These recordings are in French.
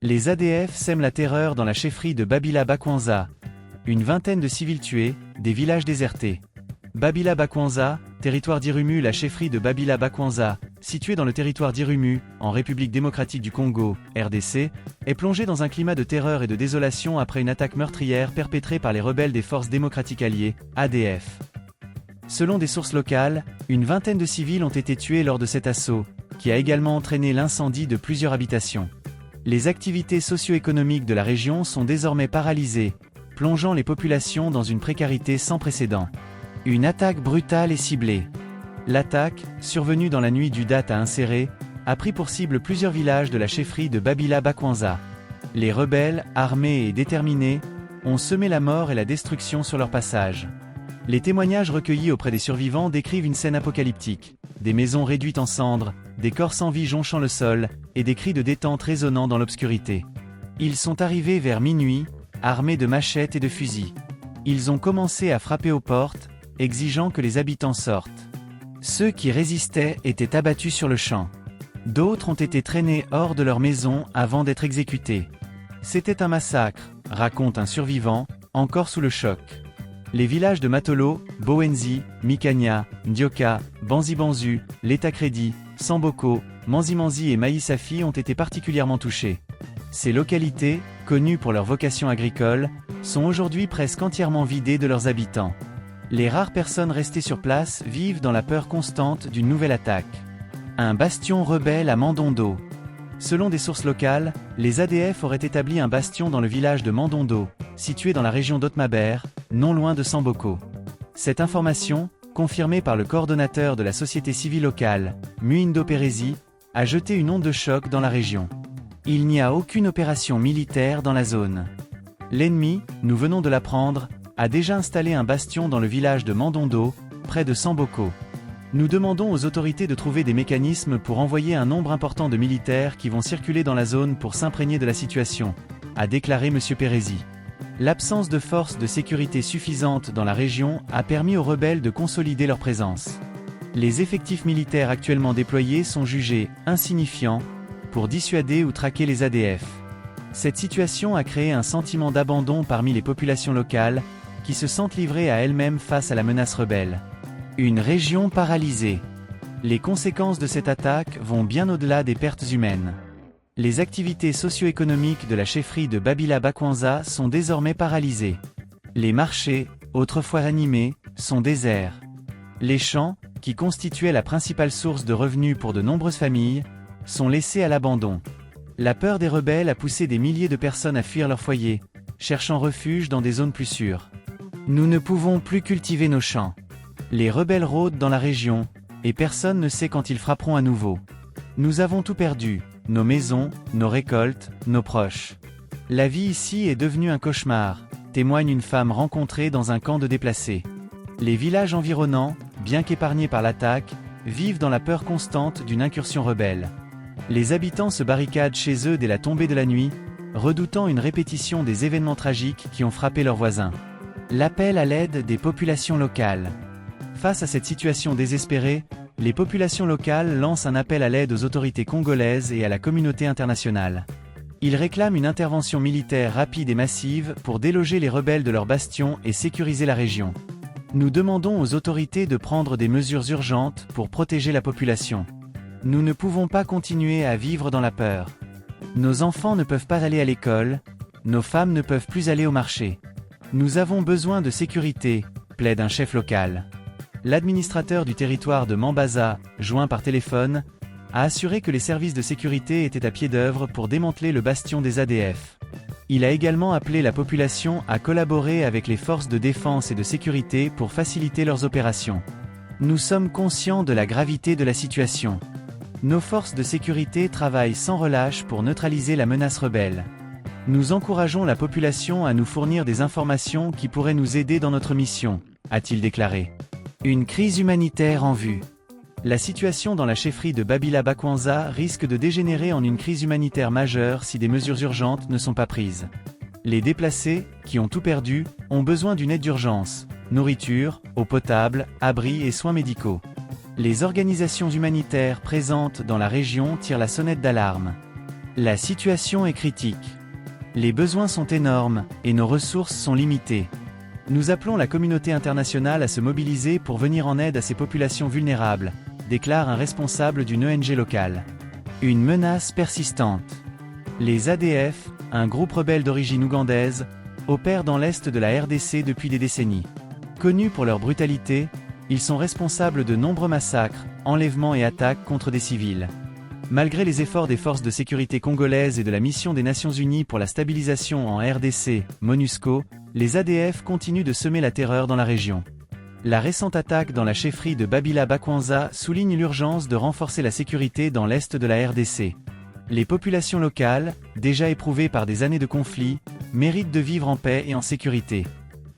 Les ADF sèment la terreur dans la chefferie de Babila Bakwanza. Une vingtaine de civils tués, des villages désertés. Babila Bakwanza, territoire d'Irumu. La chefferie de Babila Bakwanza, située dans le territoire d'Irumu, en République démocratique du Congo, RDC, est plongée dans un climat de terreur et de désolation après une attaque meurtrière perpétrée par les rebelles des Forces démocratiques alliées, ADF. Selon des sources locales, une vingtaine de civils ont été tués lors de cet assaut, qui a également entraîné l'incendie de plusieurs habitations. Les activités socio-économiques de la région sont désormais paralysées, plongeant les populations dans une précarité sans précédent. Une attaque brutale et ciblée. L'attaque, survenue dans la nuit du date à Inséré, a pris pour cible plusieurs villages de la chefferie de Babila Bakwanza. Les rebelles, armés et déterminés, ont semé la mort et la destruction sur leur passage. Les témoignages recueillis auprès des survivants décrivent une scène apocalyptique. Des maisons réduites en cendres, des corps sans vie jonchant le sol, et des cris de détente résonnant dans l'obscurité. Ils sont arrivés vers minuit, armés de machettes et de fusils. Ils ont commencé à frapper aux portes, exigeant que les habitants sortent. Ceux qui résistaient étaient abattus sur le champ. D'autres ont été traînés hors de leur maison avant d'être exécutés. C'était un massacre, raconte un survivant, encore sous le choc. Les villages de Matolo, Bowenzi, Mikanya, Ndioka, Banzibanzu, Letakredi, Samboko, Manzimanzi et Maïsafi ont été particulièrement touchés. Ces localités, connues pour leur vocation agricole, sont aujourd'hui presque entièrement vidées de leurs habitants. Les rares personnes restées sur place vivent dans la peur constante d'une nouvelle attaque. Un bastion rebelle à Mandondo. Selon des sources locales, les ADF auraient établi un bastion dans le village de Mandondo, situé dans la région d'Otmaber, non loin de Samboko. Cette information, confirmée par le coordonnateur de la société civile locale, Muindo Perezi, a jeté une onde de choc dans la région. Il n'y a aucune opération militaire dans la zone. L'ennemi, nous venons de l'apprendre, a déjà installé un bastion dans le village de Mandondo, près de Samboko. Nous demandons aux autorités de trouver des mécanismes pour envoyer un nombre important de militaires qui vont circuler dans la zone pour s'imprégner de la situation, a déclaré M. Perezi. L'absence de forces de sécurité suffisantes dans la région a permis aux rebelles de consolider leur présence. Les effectifs militaires actuellement déployés sont jugés insignifiants pour dissuader ou traquer les ADF. Cette situation a créé un sentiment d'abandon parmi les populations locales, qui se sentent livrées à elles-mêmes face à la menace rebelle. Une région paralysée. Les conséquences de cette attaque vont bien au-delà des pertes humaines. Les activités socio-économiques de la chefferie de Babila Bakwanza sont désormais paralysées. Les marchés, autrefois animés, sont déserts. Les champs, qui constituaient la principale source de revenus pour de nombreuses familles, sont laissés à l'abandon. La peur des rebelles a poussé des milliers de personnes à fuir leur foyer, cherchant refuge dans des zones plus sûres. Nous ne pouvons plus cultiver nos champs. Les rebelles rôdent dans la région, et personne ne sait quand ils frapperont à nouveau. Nous avons tout perdu, nos maisons, nos récoltes, nos proches. La vie ici est devenue un cauchemar, témoigne une femme rencontrée dans un camp de déplacés. Les villages environnants, bien qu'épargnés par l'attaque, vivent dans la peur constante d'une incursion rebelle. Les habitants se barricadent chez eux dès la tombée de la nuit, redoutant une répétition des événements tragiques qui ont frappé leurs voisins. L'appel à l'aide des populations locales. Face à cette situation désespérée, les populations locales lancent un appel à l'aide aux autorités congolaises et à la communauté internationale. Ils réclament une intervention militaire rapide et massive pour déloger les rebelles de leurs bastions et sécuriser la région. Nous demandons aux autorités de prendre des mesures urgentes pour protéger la population. Nous ne pouvons pas continuer à vivre dans la peur. Nos enfants ne peuvent pas aller à l'école, nos femmes ne peuvent plus aller au marché. Nous avons besoin de sécurité, plaide un chef local. L'administrateur du territoire de Mambaza, joint par téléphone, a assuré que les services de sécurité étaient à pied d'œuvre pour démanteler le bastion des ADF. Il a également appelé la population à collaborer avec les forces de défense et de sécurité pour faciliter leurs opérations. Nous sommes conscients de la gravité de la situation. Nos forces de sécurité travaillent sans relâche pour neutraliser la menace rebelle. Nous encourageons la population à nous fournir des informations qui pourraient nous aider dans notre mission, a-t-il déclaré. Une crise humanitaire en vue. La situation dans la chefferie de Babila Bakwanza risque de dégénérer en une crise humanitaire majeure si des mesures urgentes ne sont pas prises. Les déplacés, qui ont tout perdu, ont besoin d'une aide d'urgence, nourriture, eau potable, abris et soins médicaux. Les organisations humanitaires présentes dans la région tirent la sonnette d'alarme. La situation est critique. Les besoins sont énormes, et nos ressources sont limitées. Nous appelons la communauté internationale à se mobiliser pour venir en aide à ces populations vulnérables, déclare un responsable d'une ONG locale. Une menace persistante. Les ADF, un groupe rebelle d'origine ougandaise, opèrent dans l'est de la RDC depuis des décennies. Connus pour leur brutalité, ils sont responsables de nombreux massacres, enlèvements et attaques contre des civils. Malgré les efforts des forces de sécurité congolaises et de la mission des Nations Unies pour la stabilisation en RDC, MONUSCO, les ADF continuent de semer la terreur dans la région. La récente attaque dans la chefferie de Babila Bakwanza souligne l'urgence de renforcer la sécurité dans l'est de la RDC. Les populations locales, déjà éprouvées par des années de conflits, méritent de vivre en paix et en sécurité.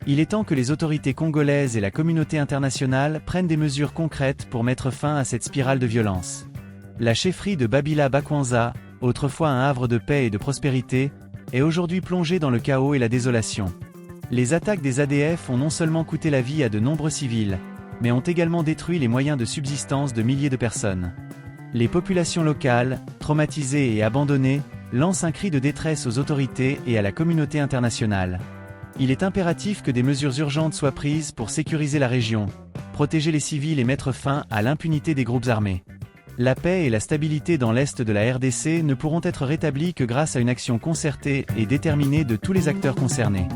Il est temps que les autorités congolaises et la communauté internationale prennent des mesures concrètes pour mettre fin à cette spirale de violence. La chefferie de Babila Bakwanza, autrefois un havre de paix et de prospérité, est aujourd'hui plongée dans le chaos et la désolation. Les attaques des ADF ont non seulement coûté la vie à de nombreux civils, mais ont également détruit les moyens de subsistance de milliers de personnes. Les populations locales, traumatisées et abandonnées, lancent un cri de détresse aux autorités et à la communauté internationale. Il est impératif que des mesures urgentes soient prises pour sécuriser la région, protéger les civils et mettre fin à l'impunité des groupes armés. La paix et la stabilité dans l'est de la RDC ne pourront être rétablies que grâce à une action concertée et déterminée de tous les acteurs concernés.